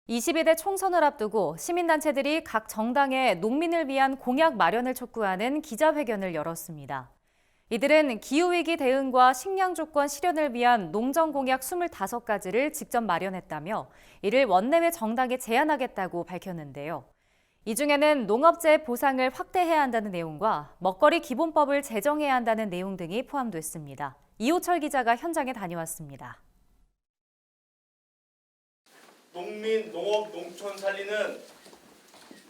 22대 총선을 앞두고 시민단체들이 각 정당의 농민을 위한 공약 마련을 촉구하는 기자회견을 열었습니다. 이들은 기후위기 대응과 식량 주권 실현을 위한 농정공약 25가지를 직접 마련했다며 이를 원내외 정당에 제안하겠다고 밝혔는데요. 이 중에는 농업재해 보상을 확대해야 한다는 내용과 먹거리 기본법을 제정해야 한다는 내용 등이 포함됐습니다. 이호철 기자가 현장에 다녀왔습니다. 농민, 농업, 농촌 살리는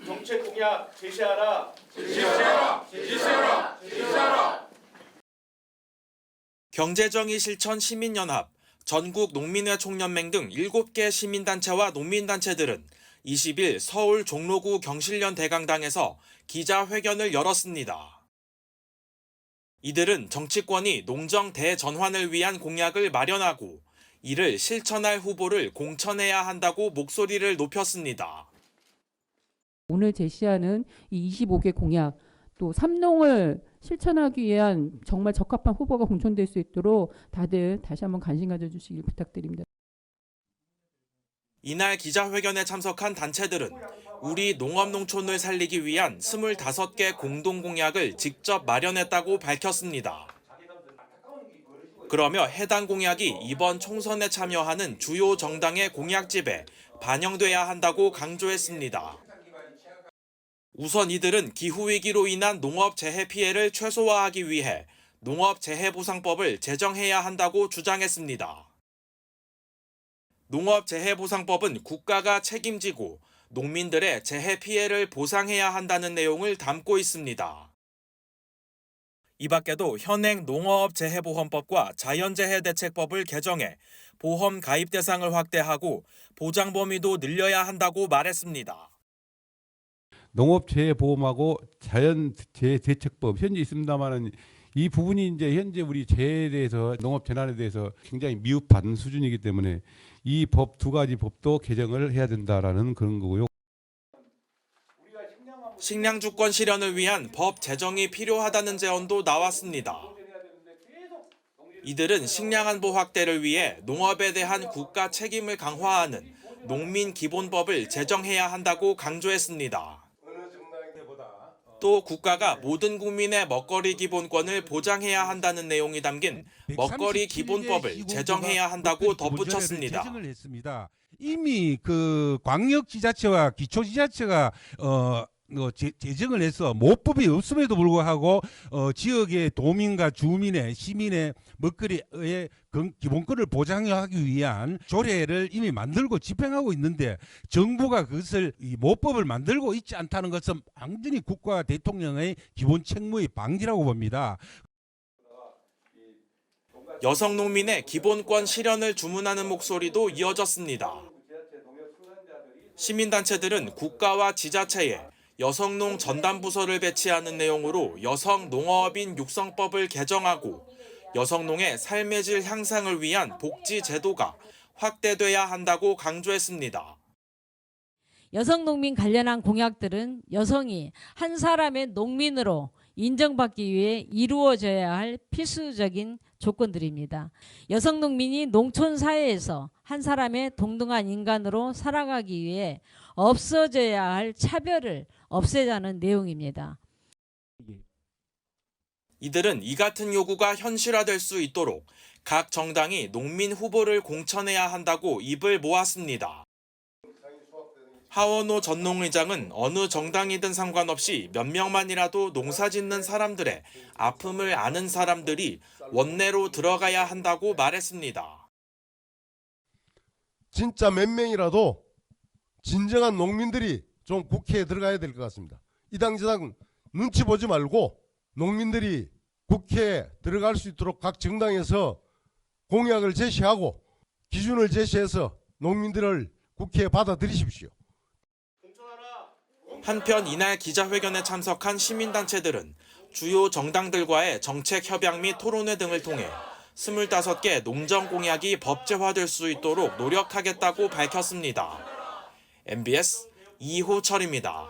정책 공약 제시하라. 제시하라. 제시하라. 제시하라. 경제정의 실천 시민연합, 전국 농민회 총연맹 등 7개 시민단체와 농민단체들은 20일 서울 종로구 경실련 대강당에서 기자회견을 열었습니다. 이들은 정치권이 농정 대전환을 위한 공약을 마련하고 이를 실천할 후보를 공천해야 한다고 목소리를 높였습니다. 오늘 제시하는 이 25개 공약, 또 삼농을 실천하기 위한 정말 적합한 후보가 공천될 수 있도록 다들 다시 한번 관심 가져주시길 부탁드립니다. 이날 기자회견에 참석한 단체들은 우리 농업농촌을 살리기 위한 25개 공동공약을 직접 마련했다고 밝혔습니다. 그러며 해당 공약이 이번 총선에 참여하는 주요 정당의 공약집에 반영돼야 한다고 강조했습니다. 우선 이들은 기후위기로 인한 농업재해 피해를 최소화하기 위해 농업재해보상법을 제정해야 한다고 주장했습니다. 농업재해보상법은 국가가 책임지고 농민들의 재해 피해를 보상해야 한다는 내용을 담고 있습니다. 이 밖에도 현행 농업재해보험법과 자연재해대책법을 개정해 보험 가입 대상을 확대하고 보장 범위도 늘려야 한다고 말했습니다. 농업재해보험하고 자연재해대책법 현재 있습니다만은 이 부분이 이제 현재 우리 재해에 대해서 농업재난에 대해서 굉장히 미흡한 수준이기 때문에 이 법 두 가지 법도 개정을 해야 된다라는 그런 거고요. 식량 주권 실현을 위한 법 제정이 필요하다는 제언도 나왔습니다. 이들은 식량 안보 확대를 위해 농업에 대한 국가 책임을 강화하는 농민 기본법을 제정해야 한다고 강조했습니다. 또 국가가 모든 국민의 먹거리 기본권을 보장해야 한다는 내용이 담긴 먹거리 기본법을 제정해야 한다고 덧붙였습니다. 이미 그 광역지자체와 기초지자체가 제정을 해서 모법이 없음에도 불구하고 지역의 도민과 주민의 시민의 먹거리의 기본권을 보장하기 위한 조례를 이미 만들고 집행하고 있는데 정부가 그것을 이 모법을 만들고 있지 않다는 것은 완전히 국가 대통령의 기본 책무의 방기라고 봅니다. 여성 농민의 기본권 실현을 주문하는 목소리도 이어졌습니다. 시민단체들은 국가와 지자체에 여성농 전담부서를 배치하는 내용으로 여성농업인 육성법을 개정하고 여성농의 삶의 질 향상을 위한 복지 제도가 확대돼야 한다고 강조했습니다. 여성농민 관련한 공약들은 여성이 한 사람의 농민으로 인정받기 위해 이루어져야 할 필수적인 조건들입니다. 여성 농민이 농촌 사회에서 한 사람의 동등한 인간으로 살아가기 위해 없어져야 할 차별을 없애자는 내용입니다. 이들은 이 같은 요구가 현실화될 수 있도록 각 정당이 농민 후보를 공천해야 한다고 입을 모았습니다. 하원호 전농의장은 어느 정당이든 상관없이 몇 명만이라도 농사 짓는 사람들의 아픔을 아는 사람들이 원내로 들어가야 한다고 말했습니다. 진짜 몇 명이라도 진정한 농민들이 좀 국회에 들어가야 될 것 같습니다. 이 당 저 당 눈치 보지 말고 농민들이 국회에 들어갈 수 있도록 각 정당에서 공약을 제시하고 기준을 제시해서 농민들을 국회에 받아들이십시오. 한편 이날 기자회견에 참석한 시민단체들은 주요 정당들과의 정책 협약 및 토론회 등을 통해 25개 농정 공약이 법제화될 수 있도록 노력하겠다고 밝혔습니다. MBS 이호철입니다.